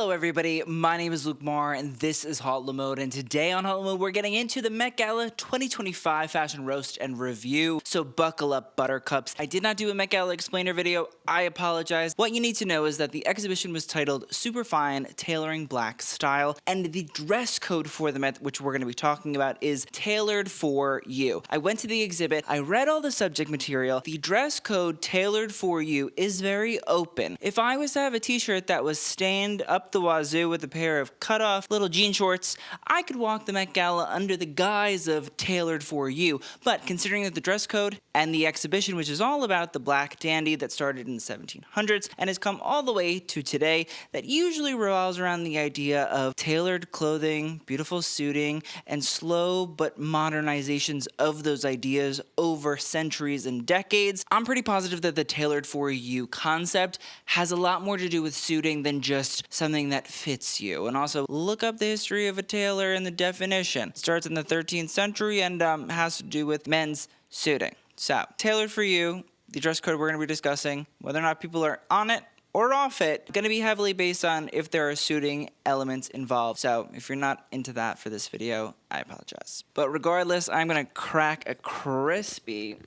Hello everybody, my name is Luke Marr and this is Hot Mode, and today on Hot Mode we're getting into the Met Gala 2025 fashion roast and review, so buckle up buttercups. I did not do a Met Gala explainer video, I apologize. What you need to know is that the exhibition was titled Superfine, Tailoring Black Style, and the dress code for the Met, which we're going to be talking about, is tailored for you. I went to the exhibit, I read all the subject material. The dress code tailored for you is very open. If I was to have a t-shirt that was stained up the wazoo with a pair of cut-off little jean shorts, I could walk the Met Gala under the guise of tailored for you. But considering that the dress code and the exhibition, which is all about the black dandy that started in the 1700s and has come all the way to today, that usually revolves around the idea of tailored clothing, beautiful suiting, and slow but modernizations of those ideas over centuries and decades, I'm pretty positive that the tailored for you concept has a lot more to do with suiting than just something that fits you. And also, look up the history of a tailor and the definition. It starts in the 13th century and has to do with men's suiting. So, tailored for you, the dress code we're going to be discussing, whether or not people are on it or off it, going to be heavily based on if there are suiting elements involved. So if you're not into that for this video, I apologize. But regardless, I'm going to crack a crispy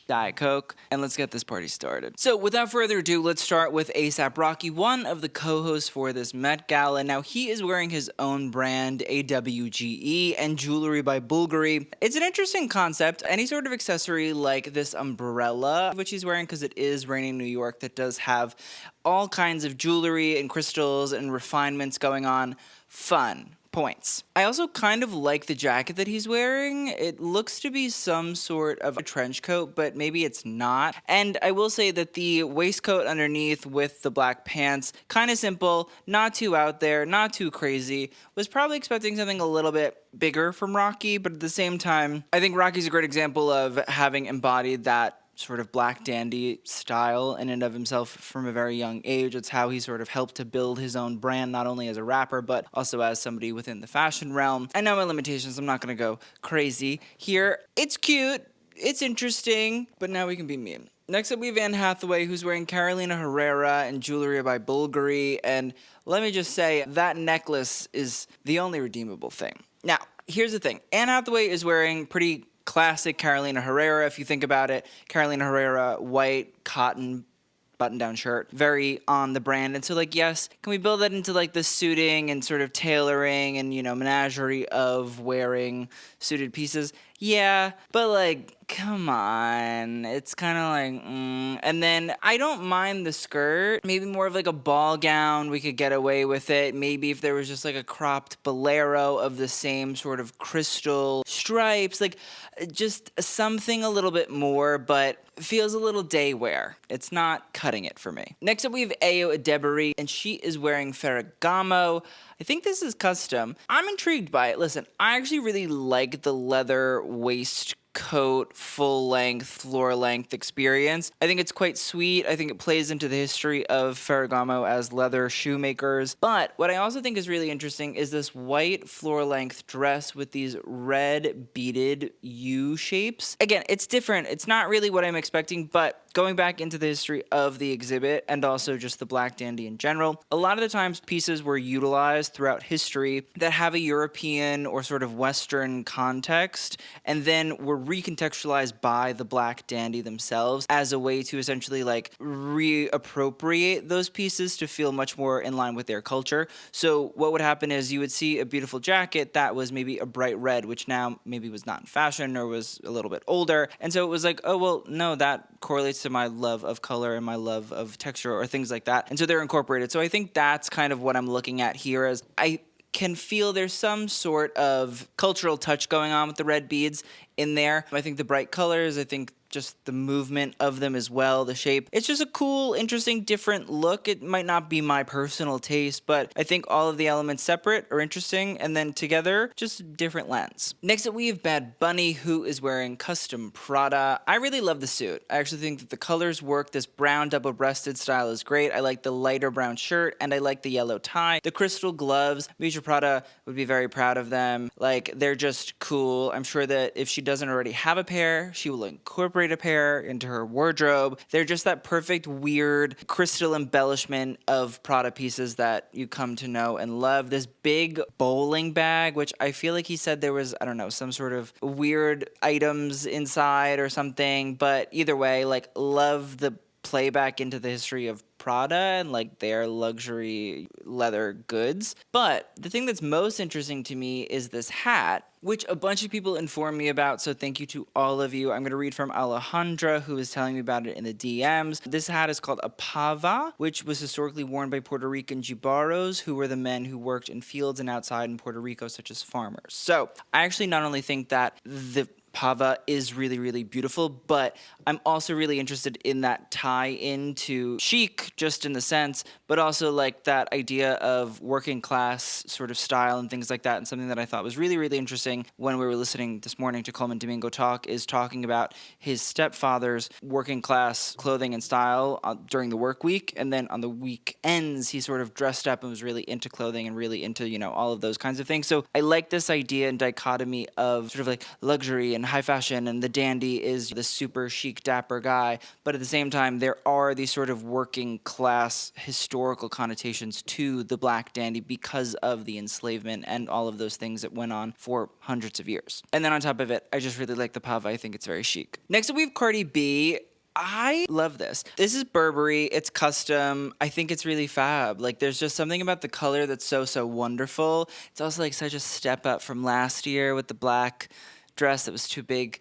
Diet Coke, and let's get this party started. So without further ado, let's start with A$AP Rocky, one of the co-hosts for this Met Gala. Now, he is wearing his own brand, AWGE, and jewelry by Bvlgari. It's an interesting concept. Any sort of accessory like this umbrella, which he's wearing because it is raining in New York, that does have all kinds of jewelry and crystals and refinements going on. Fun. Points. I also kind of like the jacket that he's wearing. It looks to be some sort of a trench coat, but maybe it's not. And I will say that the waistcoat underneath with the black pants, kind of simple, not too out there, not too crazy. Was probably expecting something a little bit bigger from Rocky, but at the same time, I think Rocky's a great example of having embodied that sort of black dandy style in and of himself from a very young age. It's how he sort of helped to build his own brand, not only as a rapper, but also as somebody within the fashion realm. I know my limitations, I'm not gonna go crazy here. It's cute, it's interesting, but now we can be mean. Next up, we have Anne Hathaway, who's wearing Carolina Herrera and jewelry by Bvlgari, and let me just say, that necklace is the only redeemable thing. Now, here's the thing. Anne Hathaway is wearing pretty classic Carolina Herrera, if you think about it. Carolina Herrera, white, cotton, button-down shirt, very on the brand. And so, like, yes, can we build that into, like, the suiting and sort of tailoring and, you know, menagerie of wearing suited pieces? Yeah, but, like, come on. It's kind of like, And then I don't mind the skirt. Maybe more of like a ball gown, we could get away with it. Maybe if there was just like a cropped bolero of the same sort of crystal stripes, like just something a little bit more, but feels a little day wear. It's not cutting it for me. Next up, we have Ayo Edebiri, and she is wearing Ferragamo. I think this is custom. I'm intrigued by it. Listen, I actually really like the leather waistcoat, full-length, floor-length experience. I think it's quite sweet. I think it plays into the history of Ferragamo as leather shoemakers. But what I also think is really interesting is this white floor-length dress with these red beaded U shapes. Again, it's different. It's not really what I'm expecting, but going back into the history of the exhibit and also just the black dandy in general, a lot of the times pieces were utilized throughout history that have a European or sort of Western context and then were recontextualized by the black dandy themselves as a way to essentially like reappropriate those pieces to feel much more in line with their culture. So what would happen is you would see a beautiful jacket that was maybe a bright red, which now maybe was not in fashion or was a little bit older. And so it was like, oh, well, no, that correlates to my love of color and my love of texture or things like that. And so they're incorporated. So I think that's kind of what I'm looking at here, as I can feel there's some sort of cultural touch going on with the red beads in there. I think the bright colors, I think just the movement of them as well, the shape. It's just a cool, interesting, different look. It might not be my personal taste, but I think all of the elements separate are interesting, and then together, just a different lens. Next up, we have Bad Bunny, who is wearing custom Prada. I really love the suit. I actually think that the colors work. This brown double-breasted style is great. I like the lighter brown shirt, and I like the yellow tie. The crystal gloves, Mr. Prada would be very proud of them. Like, they're just cool. I'm sure that if she doesn't already have a pair, she will incorporate incorporate a pair into her wardrobe. They're just that perfect, weird crystal embellishment of Prada pieces that you come to know and love. This big bowling bag, which I feel like he said there was, I don't know, some sort of weird items inside or something. But either way, like, love the playback into the history of Prada and like their luxury leather goods. But the thing that's most interesting to me is this hat, which a bunch of people informed me about, so thank you to all of you. I'm going to read from Alejandra, who is telling me about it in the DMs. This hat is called a pava, which was historically worn by Puerto Rican jibaros, who were the men who worked in fields and outside in Puerto Rico, such as farmers. So I actually not only think that the pava is really, really beautiful, but I'm also really interested in that tie into chic, just in the sense, but also like that idea of working class sort of style and things like that. And something that I thought was really, really interesting when we were listening this morning to Colman Domingo talk is talking about his stepfather's working class clothing and style during the work week. And then on the weekends, he sort of dressed up and was really into clothing and really into, you know, all of those kinds of things. So I like this idea and dichotomy of sort of like luxury and high fashion, and the dandy is the super chic, dapper guy. But at the same time, there are these sort of working class historical connotations to the black dandy because of the enslavement and all of those things that went on for hundreds of years. And then on top of it, I just really like the pava. I think it's very chic. Next up, we have Cardi B. I love this. This is Burberry. It's custom. I think it's really fab. Like, there's just something about the color that's so wonderful. It's also like such a step up from last year with the black dress that was too big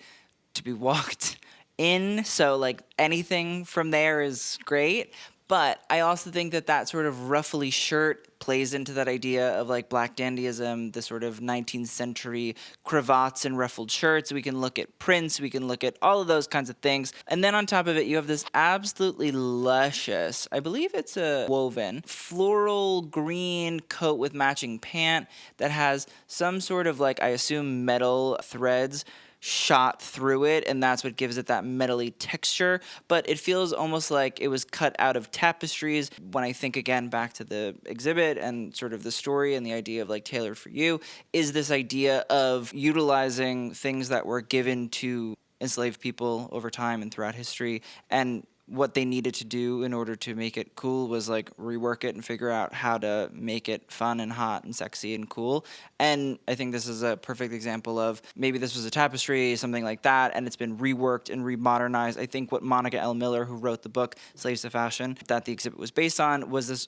to be walked in. So like anything from there is great. But I also think that that sort of ruffly shirt plays into that idea of like black dandyism, the sort of 19th century cravats and ruffled shirts. We can look at prints, we can look at all of those kinds of things. And then on top of it, you have this absolutely luscious, I believe it's a woven, floral green coat with matching pant that has some sort of like, I assume, metal threads shot through it, and that's what gives it that metally texture. But it feels almost like it was cut out of tapestries. When I think again back to the exhibit and sort of the story and the idea of like tailored for you, is this idea of utilizing things that were given to enslaved people over time and throughout history, and what they needed to do in order to make it cool was like rework it and figure out how to make it fun and hot and sexy and cool. And I think this is a perfect example of maybe this was a tapestry, something like that, and it's been reworked and remodernized. I think what Monica L. Miller, who wrote the book Slaves to Fashion, that the exhibit was based on, was this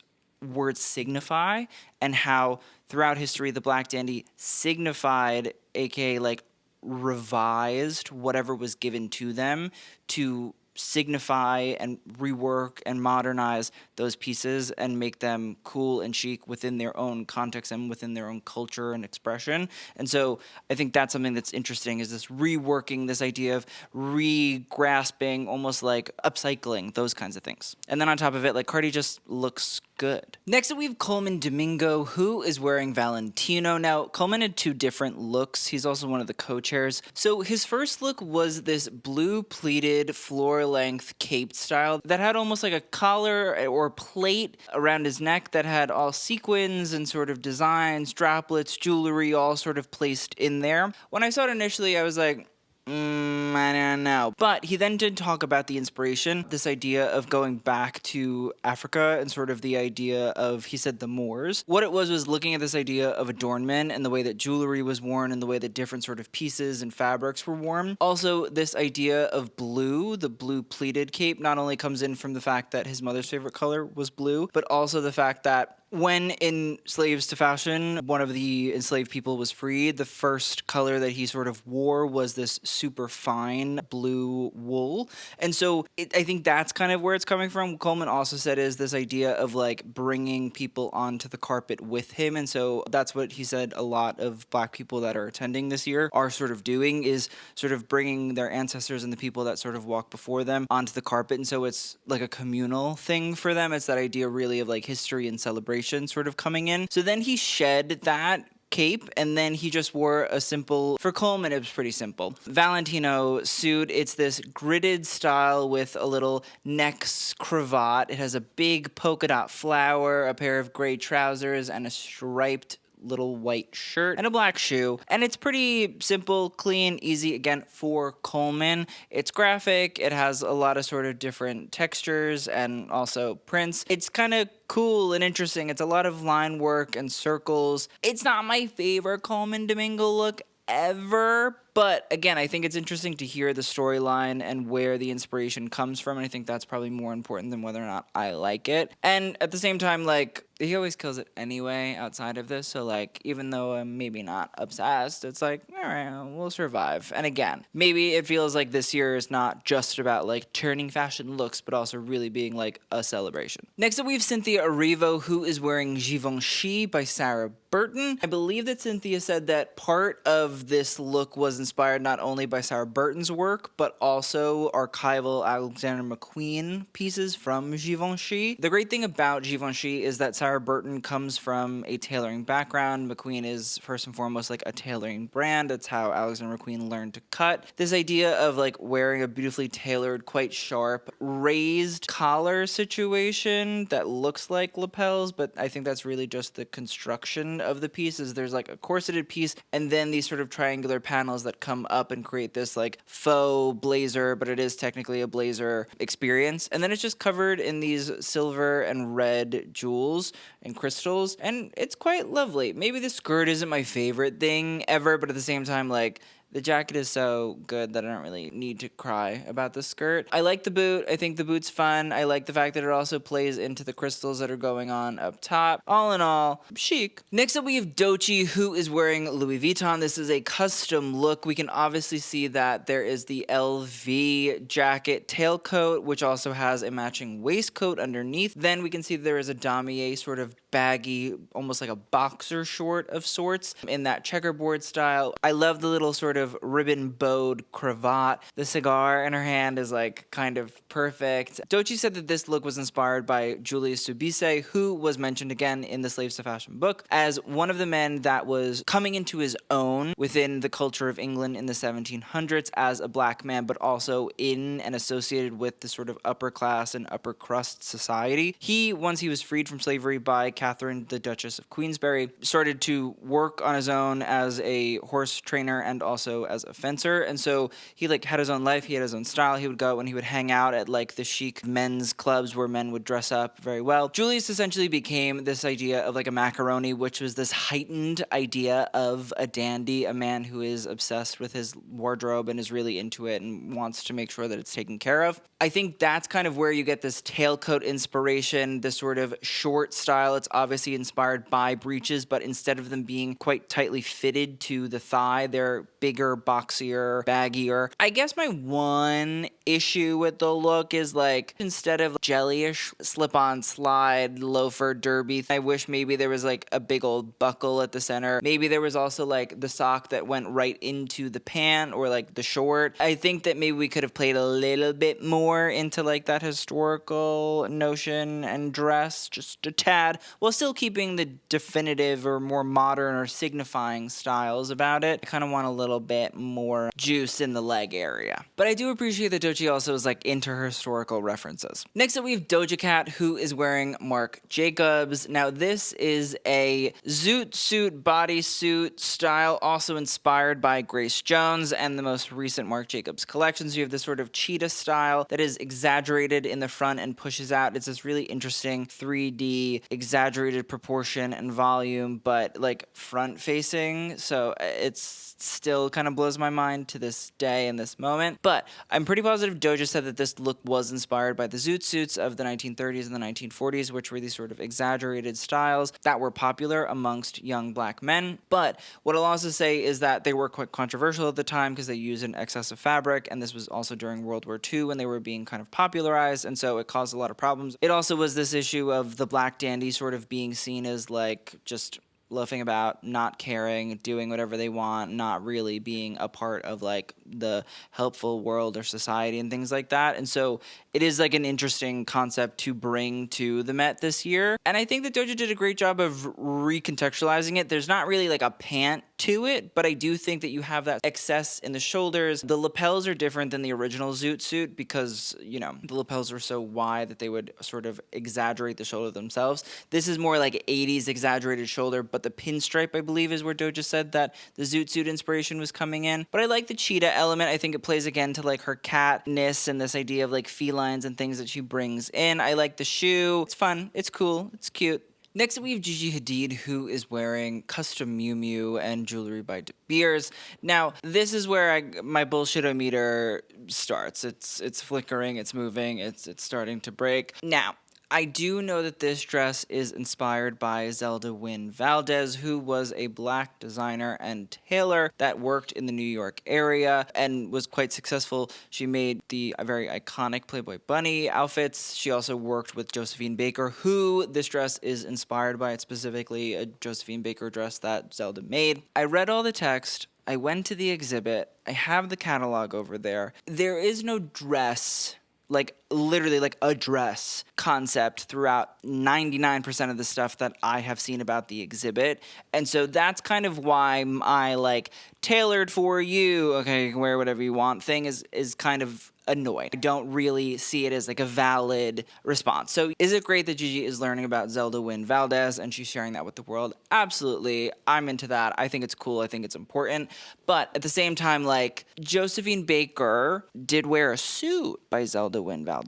word signify, and how throughout history the black dandy signified, aka like revised whatever was given to them to signify and rework and modernize those pieces and make them cool and chic within their own context and within their own culture and expression. And so I think that's something that's interesting, is this reworking, this idea of re-grasping, almost like upcycling, those kinds of things. And then on top of it, like, Cardi just looks good. Next up, we have Colman Domingo, who is wearing Valentino. Now, Colman had two different looks. He's also one of the co-chairs. So his first look was this blue pleated floor-length cape style that had almost like a collar or plate around his neck that had all sequins and sort of designs, droplets, jewelry, all sort of placed in there. When I saw it initially, I was like, I don't know. But he then did talk about the inspiration, this idea of going back to Africa and sort of the idea of, he said, the Moors. What it was looking at this idea of adornment and the way that jewelry was worn and the way that different sort of pieces and fabrics were worn. Also, this idea of blue, the blue pleated cape, not only comes in from the fact that his mother's favorite color was blue, but also the fact that when in Slaves to Fashion, one of the enslaved people was freed, the first color that he sort of wore was this super fine blue wool. And so I think that's kind of where it's coming from. Colman also said is this idea of like bringing people onto the carpet with him. And so that's what he said a lot of black people that are attending this year are sort of doing, is sort of bringing their ancestors and the people that sort of walk before them onto the carpet. And so it's like a communal thing for them. It's that idea really of like history and celebration sort of coming in. So then he shed that cape, and then he just wore a simple, for Colman it was pretty simple, Valentino suit. It's this gridded style with a little neck cravat. It has a big polka dot flower, a pair of gray trousers, and a striped little white shirt and a black shoe. And it's pretty simple, clean, easy, again, for Colman. It's graphic, it has a lot of sort of different textures and also prints. It's kind of cool and interesting. It's a lot of line work and circles. It's not my favorite Colman Domingo look ever, but again, I think it's interesting to hear the storyline and where the inspiration comes from, and I think that's probably more important than whether or not I like it. And at the same time, like, he always kills it anyway outside of this, so like, even though I'm maybe not obsessed, it's like, all right, we'll survive. And again, maybe it feels like this year is not just about like turning fashion looks, but also really being like a celebration. Next up, we have Cynthia Erivo, who is wearing Givenchy by Sarah Burton. I believe that Cynthia said that part of this look was inspired not only by Sarah Burton's work, but also archival Alexander McQueen pieces from Givenchy. The great thing about Givenchy is that Sarah Burton comes from a tailoring background. McQueen is first and foremost like a tailoring brand. That's how Alexander McQueen learned to cut. This idea of like wearing a beautifully tailored, quite sharp, raised collar situation that looks like lapels, but I think that's really just the construction of the pieces. There's like a corseted piece and then these sort of triangular panels that come up and create this like faux blazer, but it is technically a blazer experience. And then it's just covered in these silver and red jewels and crystals, and it's quite lovely. Maybe the skirt isn't my favorite thing ever, but at the same time, like, the jacket is so good that I don't really need to cry about the skirt. I like the boot. I think the boot's fun. I like the fact that it also plays into the crystals that are going on up top. All in all, chic. Next up, we have Doechii, who is wearing Louis Vuitton. This is a custom look. We can obviously see that there is the LV jacket tailcoat, which also has a matching waistcoat underneath. Then we can see there is a damier sort of baggy, almost like a boxer short of sorts in that checkerboard style. I love the little sort of ribbon bowed cravat. The cigar in her hand is like kind of perfect. Doechii said that this look was inspired by Julius Subisse, who was mentioned again in the Slaves to Fashion book as one of the men that was coming into his own within the culture of England in the 1700s as a black man, but also in and associated with the sort of upper class and upper crust society. He, once he was freed from slavery by Catherine, the Duchess of Queensberry, started to work on his own as a horse trainer and also as a fencer. And so he like had his own life, he had his own style. He would go and he would hang out at like the chic men's clubs where men would dress up very well. Julius essentially became this idea of like a macaroni, which was this heightened idea of a dandy, a man who is obsessed with his wardrobe and is really into it and wants to make sure that it's taken care of. I think that's kind of where you get this tailcoat inspiration, this sort of short style. It's obviously inspired by breeches, but instead of them being quite tightly fitted to the thigh, they're bigger, boxier, baggier. I guess my one issue with the look is like, instead of jellyish slip-on slide loafer derby, I wish maybe there was like a big old buckle at the center. Maybe there was also like the sock that went right into the pant or like the short. I think that maybe we could have played a little bit more into like that historical notion and dress, just a tad, while still keeping the definitive or more modern or signifying styles about it. I kind of want a little bit more juice in the leg area. But I do appreciate that Doechii also is like into her historical references. Next up, we have Doja Cat, who is wearing Marc Jacobs. Now, this is a zoot suit bodysuit style, also inspired by Grace Jones and the most recent Marc Jacobs collections. You have this sort of cheetah style that is exaggerated in the front and pushes out. It's this really interesting 3D exaggerated proportion and volume, but like front facing. So it's still kind of blows my mind to this day in this moment. But I'm pretty positive Doja said that this look was inspired by the zoot suits of the 1930s and the 1940s, which were these sort of exaggerated styles that were popular amongst young black men. But what I'll also say is that they were quite controversial at the time because they used an excess of fabric, and this was also during World War II when they were being kind of popularized, and so it caused a lot of problems. It also was this issue of the black dandy sort of being seen as like just loafing about, not caring, doing whatever they want, not really being a part of like the helpful world or society and things like that. And so it is like an interesting concept to bring to the Met this year. And I think that Doja did a great job of recontextualizing it. There's not really like a pant to it, but I do think that you have that excess in the shoulders. The lapels are different than the original Zoot suit because, you know, the lapels were so wide that they would sort of exaggerate the shoulder themselves. This is more like 80s exaggerated shoulder, but the pinstripe, I believe, is where Doja said that the Zoot suit inspiration was coming in. But I like the cheetah element. I think it plays again to like her catness and this idea of like felines and things that she brings in. I like the shoe. It's fun. It's cool. It's cute. Next up, we have Gigi Hadid, who is wearing custom Miu Miu and jewelry by DeBeers. Now, this is where my bullshit-o-meter starts. It's flickering, it's moving, it's starting to break. Now, I do know that this dress is inspired by Zelda Wynn Valdez, who was a black designer and tailor that worked in the New York area and was quite successful. She made the very iconic Playboy Bunny outfits. She also worked with Josephine Baker, who this dress is inspired by. It's specifically a Josephine Baker dress that Zelda made. I read all the text. I went to the exhibit. I have the catalog over there. There is no dress, like literally like a dress concept throughout 99% of the stuff that I have seen about the exhibit. And so that's kind of why my like tailored for you, okay, you can wear whatever you want thing is kind of annoyed. I don't really see it as like a valid response. So is it great that Gigi is learning about Zelda Wynn Valdez and she's sharing that with the world? Absolutely. I'm into that. I think it's cool. I think it's important. But at the same time, like Josephine Baker did wear a suit by Zelda Wynn Valdez.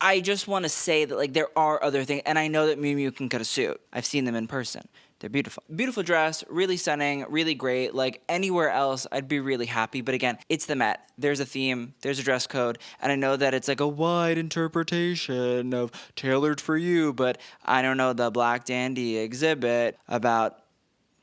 I just want to say that like there are other things, and I know that Miu Miu can cut a suit. I've seen them in person. They're beautiful. Beautiful dress, really stunning, really great. Like anywhere else, I'd be really happy. But again, it's the Met. There's a theme, there's a dress code, and I know that it's like a wide interpretation of tailored for you, but I don't know, the Black Dandy exhibit about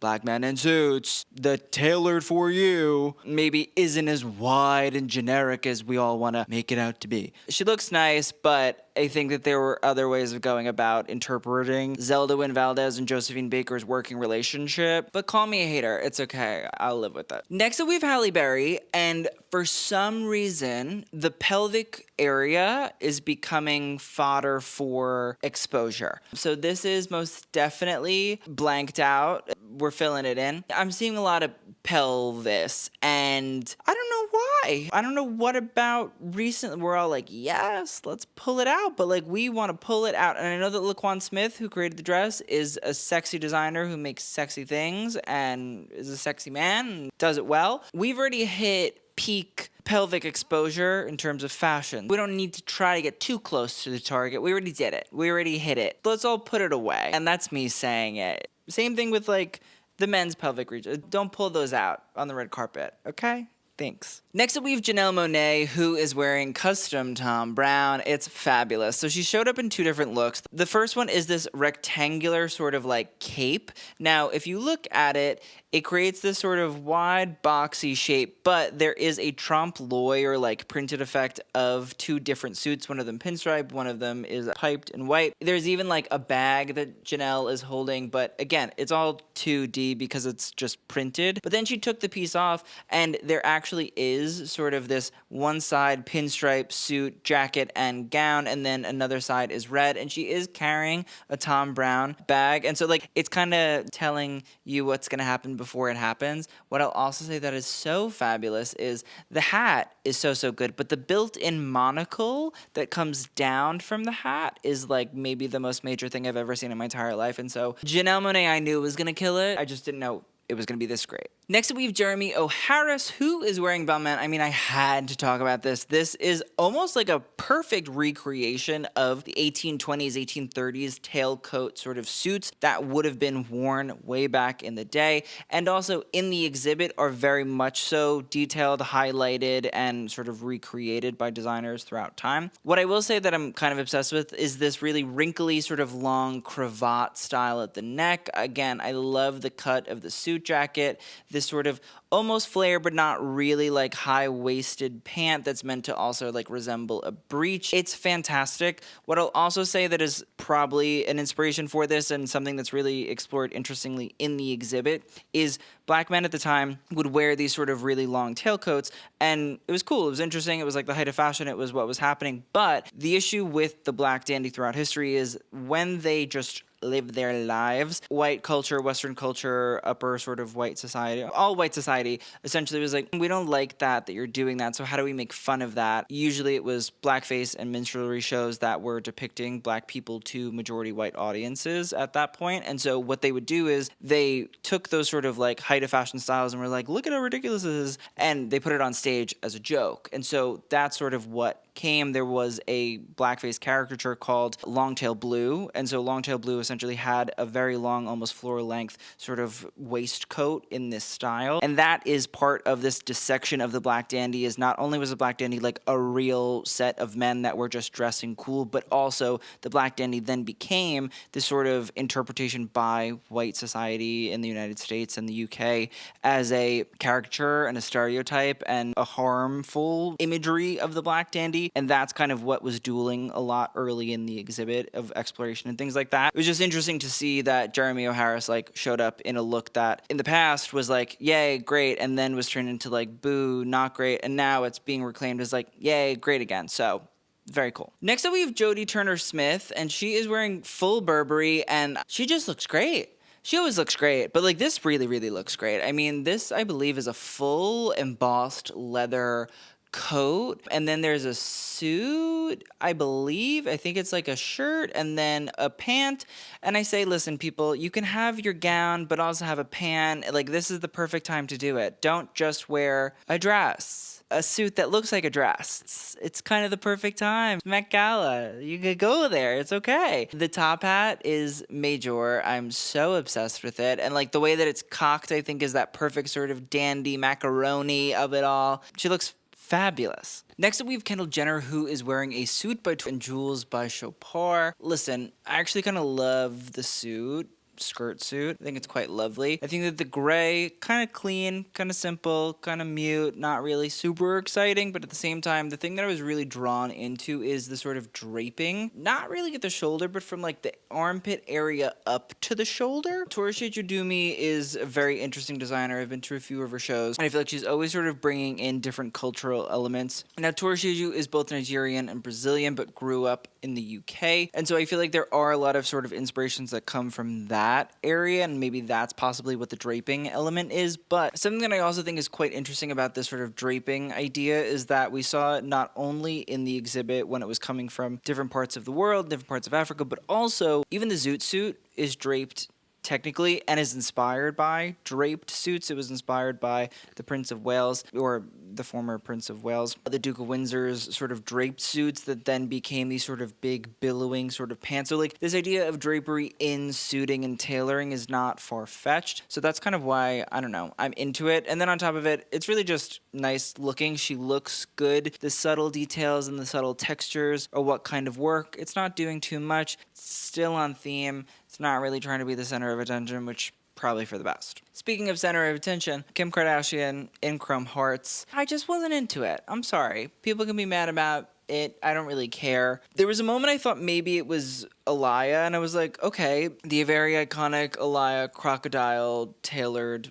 black men in suits, the tailored for you, maybe isn't as wide and generic as we all want to make it out to be. She looks nice, but I think that there were other ways of going about interpreting Zelda Wynn Valdez and Josephine Baker's working relationship. But call me a hater. It's okay. I'll live with it. Next up, we have Halle Berry. And for some reason, the pelvic area is becoming fodder for exposure. So this is most definitely blanked out. We're filling it in. I'm seeing a lot of pelvis, and I don't know why. I don't know what about recently we're all like, yes, let's pull it out, but like we want to pull it out. And I know that Laquan Smith, who created the dress, is a sexy designer who makes sexy things and is a sexy man and does it well. We've already hit peak pelvic exposure in terms of fashion. We don't need to try to get too close to the target. We already did it. We already hit it. Let's all put it away. And that's me saying it. Same thing with like the men's pelvic region. Don't pull those out on the red carpet, okay? Thanks. Next up, we have Janelle Monáe, who is wearing custom Thom Browne. It's fabulous. So she showed up in two different looks. The first one is this rectangular sort of like cape. Now, if you look at it, it creates this sort of wide, boxy shape, but there is a trompe l'oeil or like printed effect of two different suits. One of them pinstripe, one of them is piped in white. There's even like a bag that Janelle is holding, but again, it's all 2D because it's just printed. But then she took the piece off, and there actually is sort of this one side pinstripe suit, jacket, and gown, and then another side is red, and she is carrying a Thom Browne bag. And so like it's kind of telling you what's going to happen before it happens. What I'll also say that is so fabulous is the hat is so good, but the built-in monocle that comes down from the hat is like maybe the most major thing I've ever seen in my entire life. And so Janelle Monáe, I knew was gonna kill it. I just didn't know it was going to be this great. Next up, we have Jeremy O'Harris, who is wearing Balmain. I mean, I had to talk about this. This is almost like a perfect recreation of the 1820s, 1830s tailcoat sort of suits that would have been worn way back in the day. And also in the exhibit are very much so detailed, highlighted, and sort of recreated by designers throughout time. What I will say that I'm kind of obsessed with is this really wrinkly sort of long cravat style at the neck. Again, I love the cut of the suit jacket, this sort of almost flare but not really like high-waisted pant that's meant to also like resemble a breech. It's fantastic. What I'll also say that is probably an inspiration for this and something that's really explored interestingly in the exhibit is black men at the time would wear these sort of really long tailcoats, and it was cool. It was interesting. It was like the height of fashion. It was what was happening. But the issue with the black dandy throughout history is when they just live their lives. White culture, Western culture, upper sort of white society, all white society essentially was like, we don't like that you're doing that, so how do we make fun of that? Usually it was blackface and minstrelsy shows that were depicting black people to majority white audiences at that point. And so what they would do is they took those sort of like height of fashion styles and were like, look at how ridiculous this is, and they put it on stage as a joke. And so that's sort of what came. There was a blackface caricature called Longtail Blue, and so Longtail Blue essentially had a very long, almost floor length sort of waistcoat in this style, and that is part of this dissection of the black dandy. Is not only was the black dandy like a real set of men that were just dressing cool, but also the black dandy then became this sort of interpretation by white society in the United States and the UK as a caricature and a stereotype and a harmful imagery of the black dandy. And that's kind of what was dueling a lot early in the exhibit of exploration and things like that. It was just interesting to see that Jeremy O'Hara's like showed up in a look that in the past was like, yay, great, and then was turned into like, boo, not great, and now it's being reclaimed as like, yay, great again. So very cool. Next up, we have Jodie Turner-Smith, and she is wearing full Burberry, and she just looks great. She always looks great, but like this really, really looks great. I mean, this I believe is a full embossed leather coat, and then there's a suit, I think it's like a shirt and then a pant. And I say, listen, people, you can have your gown but also have a pant. Like, this is the perfect time to do it. Don't just wear a dress, a suit that looks like a dress. It's kind of the perfect time. Met Gala, you could go there, it's okay. The top hat is major. I'm so obsessed with it, and like the way that it's cocked, I think is that perfect sort of dandy macaroni of it all. She looks fabulous. Next up, we have Kendall Jenner, who is wearing a suit by and jewels by Chopard. Listen, I actually kind of love the skirt suit. I think it's quite lovely. I think that the gray, kind of clean, kind of simple, kind of mute, not really super exciting, but at the same time, the thing that I was really drawn into is the sort of draping, not really at the shoulder, but from like the armpit area up to the shoulder. Torshia Judumi is a very interesting designer. I've been to a few of her shows, and I feel like she's always sort of bringing in different cultural elements. Now, Torshia is both Nigerian and Brazilian, but grew up in the UK, and so I feel like there are a lot of sort of inspirations that come from that area, and maybe that's possibly what the draping element is. But something that I also think is quite interesting about this sort of draping idea is that we saw it not only in the exhibit when it was coming from different parts of the world, different parts of Africa, but also even the zoot suit is draped technically and is inspired by draped suits. It was inspired by the Prince of Wales, or the former Prince of Wales, the Duke of Windsor's sort of draped suits that then became these sort of big billowing sort of pants. So like this idea of drapery in suiting and tailoring is not far-fetched. So that's kind of why, I don't know, I'm into it. And then on top of it, it's really just nice looking. She looks good. The subtle details and the subtle textures are what kind of work. It's not doing too much. It's still on theme. It's not really trying to be the center of attention, which probably for the best. Speaking of center of attention, Kim Kardashian in Chrome Hearts. I just wasn't into it. I'm sorry. People can be mad about it. I don't really care. There was a moment I thought maybe it was Alaya, and I was like, okay, the very iconic Alaya crocodile tailed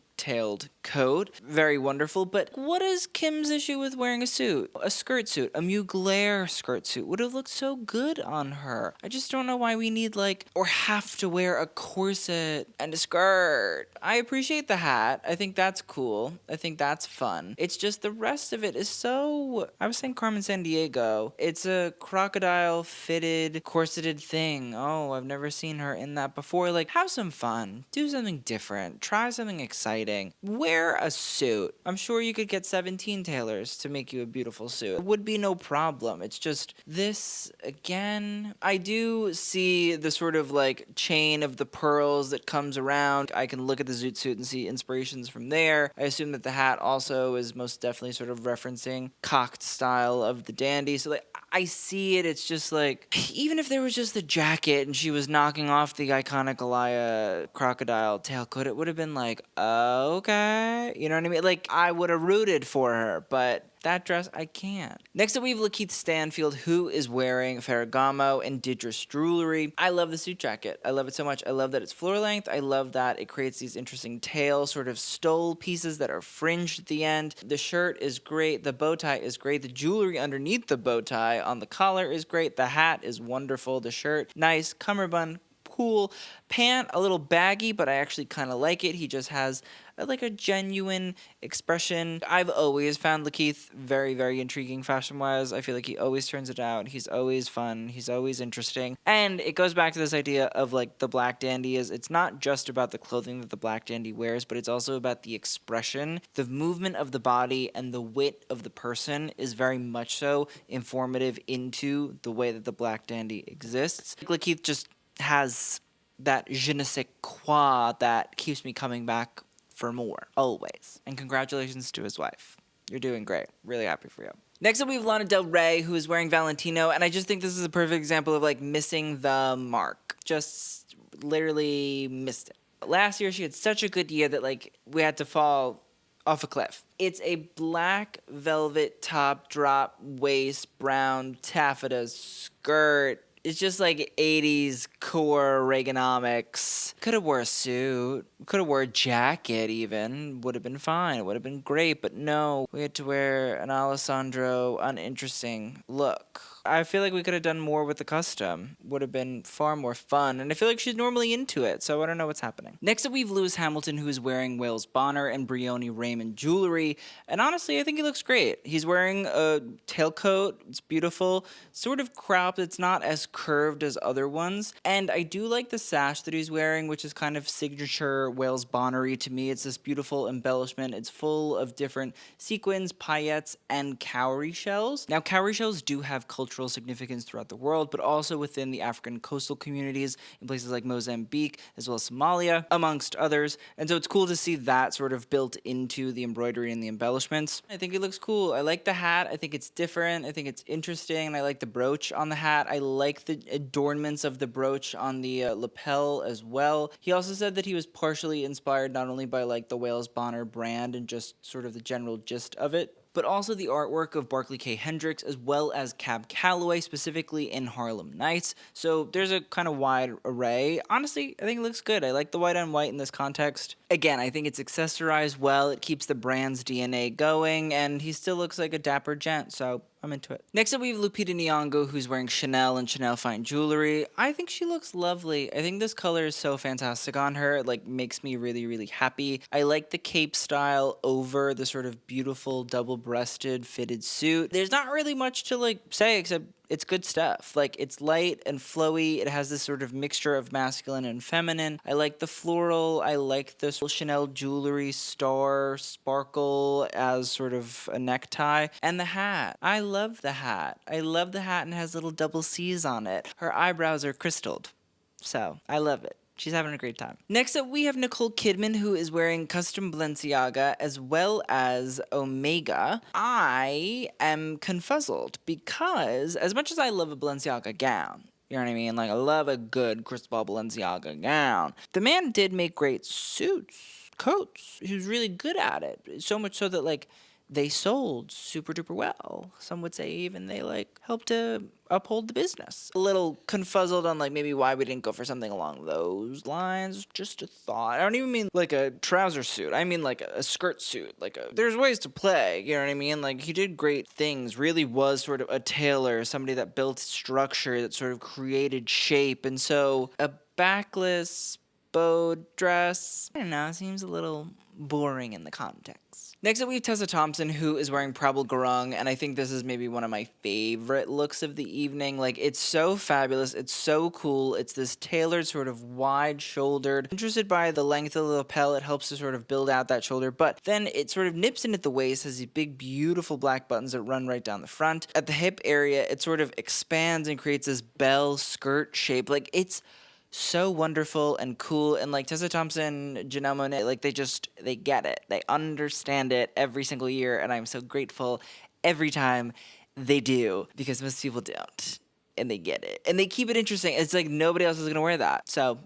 coat, very wonderful, but what is Kim's issue with wearing a suit? A skirt suit, a Mugler skirt suit would have looked so good on her. I just don't know why we need or have to wear a corset and a skirt. I appreciate the hat. I think that's cool. I think that's fun. It's just the rest of it is so, I was saying Carmen Sandiego. It's a crocodile fitted, corseted thing. Oh, I've never seen her in that before. Have some fun. Do something different. Try something exciting. Wear a suit. I'm sure you could get 17 tailors to make you a beautiful suit. It would be no problem. It's just this, again, I do see the sort of chain of the pearls that comes around. I can look at the zoot suit and see inspirations from there. I assume that the hat also is most definitely sort of referencing cocked style of the dandy. So I see it. It's just even if there was just the jacket and she was knocking off the iconic Alaya crocodile tailcoat, it would have been okay. You know what I mean? I would have rooted for her, but that dress, I can't. Next up, we have Lakeith Stanfield, who is wearing Ferragamo and Didris jewelry. I love the suit jacket. I love it so much. I love that it's floor length. I love that it creates these interesting tail sort of stole pieces that are fringed at the end. The shirt is great. The bow tie is great. The jewelry underneath the bow tie on the collar is great. The hat is wonderful. The shirt, nice. Cummerbund, cool pant, a little baggy, but I actually kind of like it. He just has like a genuine expression. I've always found Lakeith very, very intriguing fashion-wise. I feel like he always turns it out. He's always fun. He's always interesting. And it goes back to this idea of like the black dandy is it's not just about the clothing that the black dandy wears, but it's also about the expression, the movement of the body, and the wit of the person is very much so informative into the way that the black dandy exists. Lakeith just has that je ne sais quoi that keeps me coming back for more, always. And congratulations to his wife. You're doing great. Really happy for you. Next up, we have Lana Del Rey, who is wearing Valentino, and I just think this is a perfect example of, like, missing the mark. Just literally missed it. Last year, she had such a good year that, like, we had to fall off a cliff. It's a black velvet top, drop, waist, brown taffeta skirt. It's just like 80s core Reaganomics. Could have wore a suit. Could have wore a jacket even. Would have been fine. It would have been great. But no, we had to wear an Alessandro uninteresting look. I feel like we could have done more with the custom. Would have been far more fun. And I feel like she's normally into it, so I don't know what's happening. Next up, we have Lewis Hamilton, who is wearing Wales Bonner and Brioni Raymond jewelry. And honestly, I think he looks great. He's wearing a tailcoat. It's beautiful. Sort of cropped. It's not as curved as other ones. And I do like the sash that he's wearing, which is kind of signature Wales Bonnery to me. It's this beautiful embellishment. It's full of different sequins, paillettes, and cowrie shells. Now, cowrie shells do have cultural significance throughout the world, but also within the African coastal communities in places like Mozambique, as well as Somalia, amongst others. And so it's cool to see that sort of built into the embroidery and the embellishments. I think it looks cool. I like the hat. I think it's different. I think it's interesting. And I like the brooch on the hat. I like the adornments of the brooch on the lapel as well. He also said that he was partially inspired not only by like the Wales Bonner brand and just sort of the general gist of it, but also the artwork of Barclay K. Hendricks, as well as Cab Calloway, specifically in Harlem Nights. So there's a kind of wide array. Honestly, I think it looks good. I like the white on white in this context. Again, I think it's accessorized well. It keeps the brand's DNA going, and he still looks like a dapper gent, so I'm into it. Next up, we have Lupita Nyong'o, who's wearing Chanel and Chanel Fine Jewelry. I think she looks lovely. I think this color is so fantastic on her. It, like, makes me really, really happy. I like the cape style over the sort of beautiful double-breasted fitted suit. There's not really much to, like, say except it's good stuff. Like, it's light and flowy. It has this sort of mixture of masculine and feminine. I like the floral. I like this Chanel jewelry star sparkle as sort of a necktie. And the hat. I love the hat. I love the hat, and it has little double C's on it. Her eyebrows are crystalled. So, I love it. She's having a great time. Next up, we have Nicole Kidman, who is wearing custom Balenciaga as well as Omega. I am confuzzled because as much as I love a Balenciaga gown, you know what I mean? Like, I love a good Cristobal Balenciaga gown. The man did make great suits, coats. He was really good at it. So much so that, like, they sold super duper well. Some would say even they, like, helped to uphold the business. A little confuzzled on, like, maybe why we didn't go for something along those lines. Just a thought. I don't even mean like a trouser suit. I mean like a skirt suit. There's ways to play, you know what I mean? Like, he did great things. Really was sort of a tailor, somebody that built structure, that sort of created shape. And so a backless bowed dress, I don't know, seems a little boring in the context. Next up, we have Tessa Thompson, who is wearing Prabal and I think this is maybe one of my favorite looks of the evening. Like, it's so fabulous. It's so cool. It's this tailored, sort of wide-shouldered. Interested by the length of the lapel, it helps to sort of build out that shoulder, but then it sort of nips in at the waist, has these big, beautiful black buttons that run right down the front. At the hip area, it sort of expands and creates this bell skirt shape. Like, it's so wonderful and cool, and like Tessa Thompson, Janelle Monáe, like they get it. They understand it every single year, and I'm so grateful every time they do, because most people don't, and they get it. And they keep it interesting. It's like nobody else is going to wear that, so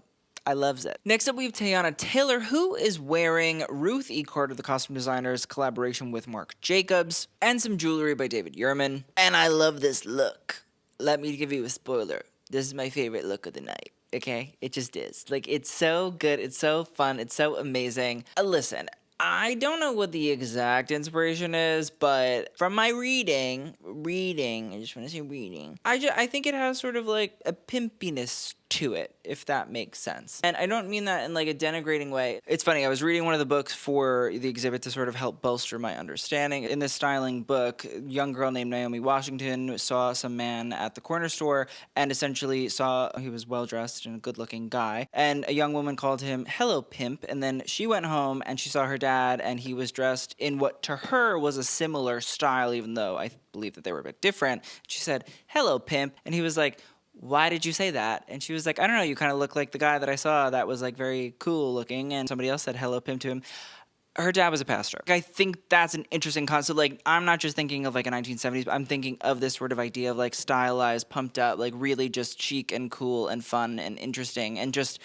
I loves it. Next up, we have Teyana Taylor, who is wearing Ruth E. Carter, the costume designer's collaboration with Marc Jacobs, and some jewelry by David Yurman. And I love this look. Let me give you a spoiler. This is my favorite look of the night. Okay? It just is. Like, it's so good. It's so fun. It's so amazing. Listen, I don't know what the exact inspiration is, but from my reading, I just want to say reading, I think it has sort of like a pimpiness to it, if that makes sense. And I don't mean that in like a denigrating way. It's funny, I was reading one of the books for the exhibit to sort of help bolster my understanding. In this styling book, a young girl named Naomi Washington saw some man at the corner store and essentially saw he was well-dressed and a good-looking guy. And a young woman called him, "Hello, pimp." And then she went home and she saw her dad and he was dressed in what to her was a similar style, even though I believe that they were a bit different. She said, "Hello, pimp." And he was like, "Why did you say that?" And she was like, "I don't know, you kind of look like the guy that I saw that was like very cool looking." And somebody else said hello pimp to him. Her dad was a pastor. I think that's an interesting concept. Like, I'm not just thinking of like a 1970s, but I'm thinking of this sort of idea of like stylized, pumped up, like really just chic and cool and fun and interesting and just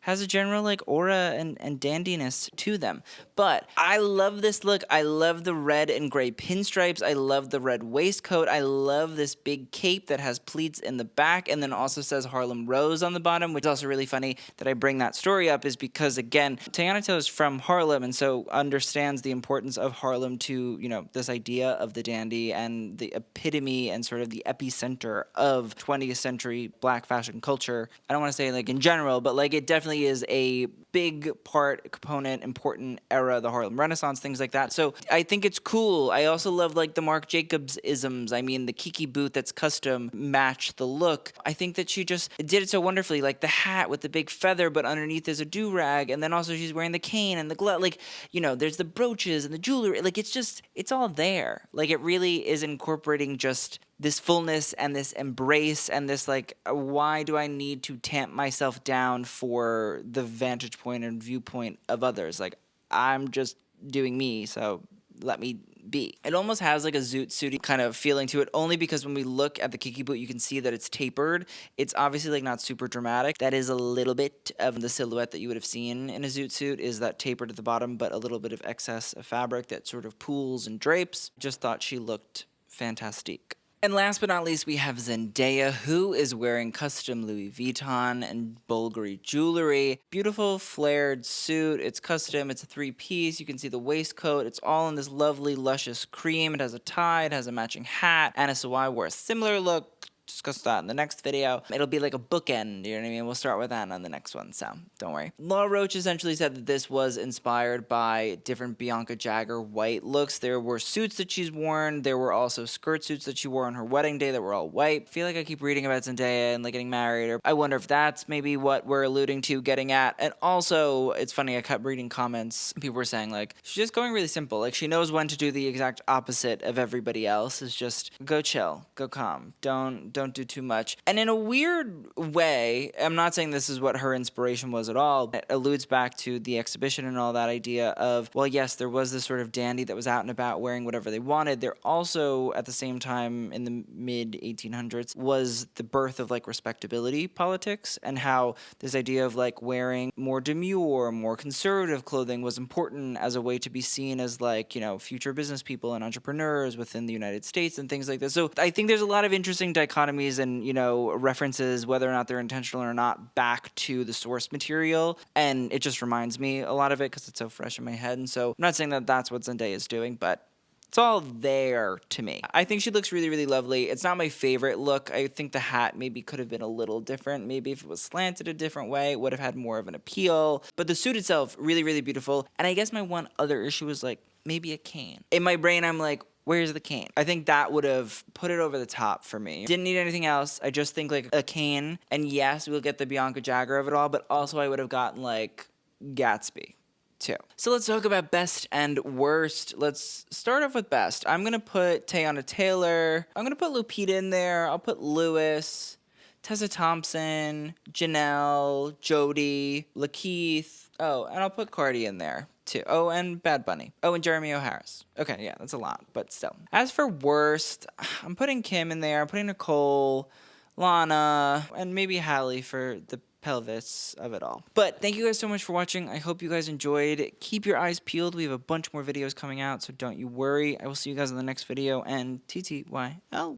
has a general like aura and dandiness to them. But I love this look. I love the red and gray pinstripes. I love the red waistcoat. I love this big cape that has pleats in the back and then also says Harlem Rose on the bottom, which is also really funny that I bring that story up is because, again, Teyana Taylor is from Harlem and so understands the importance of Harlem to, you know, this idea of the dandy and the epitome and sort of the epicenter of 20th century black fashion culture. I don't want to say like in general, but like it definitely is a big part, component, important era, the Harlem Renaissance, things like that. So I think it's cool. I also love like the Marc Jacobs isms. I mean, the Kiki boot that's custom match the look. I think that she just did it so wonderfully, like the hat with the big feather, but underneath is a do-rag. And then also she's wearing the cane and the glove. Like, you know, there's the brooches and the jewelry. Like it's just, it's all there. Like it really is incorporating just this fullness and this embrace and this like, why do I need to tamp myself down for the vantage point and viewpoint of others? Like, I'm just doing me, so let me be. It almost has like a zoot suity kind of feeling to it, only because when we look at the Kiki boot, you can see that it's tapered. It's obviously like not super dramatic. That is a little bit of the silhouette that you would have seen in a zoot suit, is that tapered at the bottom, but a little bit of excess of fabric that sort of pools and drapes. Just thought she looked fantastique. And last but not least, we have Zendaya, who is wearing custom Louis Vuitton and Bvlgari jewelry. Beautiful flared suit. It's custom. It's a three-piece. You can see the waistcoat. It's all in this lovely, luscious cream. It has a tie. It has a matching hat. Anna Sawai wore a similar look. Discuss that in the next video. It'll be like a bookend, you know what I mean? We'll start with that on the next one, so don't worry. Laura Roach essentially said that this was inspired by different Bianca Jagger white looks. There were suits that she's worn. There were also skirt suits that she wore on her wedding day that were all white. I feel like I keep reading about Zendaya and like getting married, or I wonder if that's maybe what we're alluding to, getting at. And also, it's funny, I kept reading comments. People were saying like, she's just going really simple. Like, she knows when to do the exact opposite of everybody else. Is just go chill, go calm, don't do too much. And in a weird way, I'm not saying this is what her inspiration was at all. It alludes back to the exhibition and all that idea of, well, yes, there was this sort of dandy that was out and about wearing whatever they wanted. There also, at the same time, in the mid 1800s, was the birth of like respectability politics, and how this idea of like wearing more demure, more conservative clothing was important as a way to be seen as like, you know, future business people and entrepreneurs within the United States and things like this. So I think there's a lot of interesting dichotomies and, you know, references, whether or not they're intentional or not, back to the source material. And it just reminds me a lot of it because it's so fresh in my head. And so I'm not saying that that's what Zendaya is doing, but it's all there to me. I think she looks really, really lovely. It's not my favorite look. I think the hat maybe could have been a little different. Maybe if it was slanted a different way, it would have had more of an appeal. But the suit itself, really, really beautiful. And I guess my one other issue was like maybe a cane. In my brain, I'm like, where's the cane? I think that would have put it over the top for me. Didn't need anything else. I just think like a cane. And yes, we'll get the Bianca Jagger of it all, but also I would have gotten like Gatsby too. So let's talk about best and worst. Let's start off with best. I'm going to put Teyana Taylor. I'm going to put Lupita in there. I'll put Lewis, Tessa Thompson, Janelle, Jody, Lakeith. Oh, and I'll put Cardi in there too. Oh, and Bad Bunny. Oh, and Jeremy O'Harris. Okay, yeah, that's a lot, but still. As for worst, I'm putting Kim in there. I'm putting Nicole, Lana, and maybe Hallie for the pelvis of it all. But thank you guys so much for watching. I hope you guys enjoyed. Keep your eyes peeled. We have a bunch more videos coming out, so don't you worry. I will see you guys in the next video, and TTYL.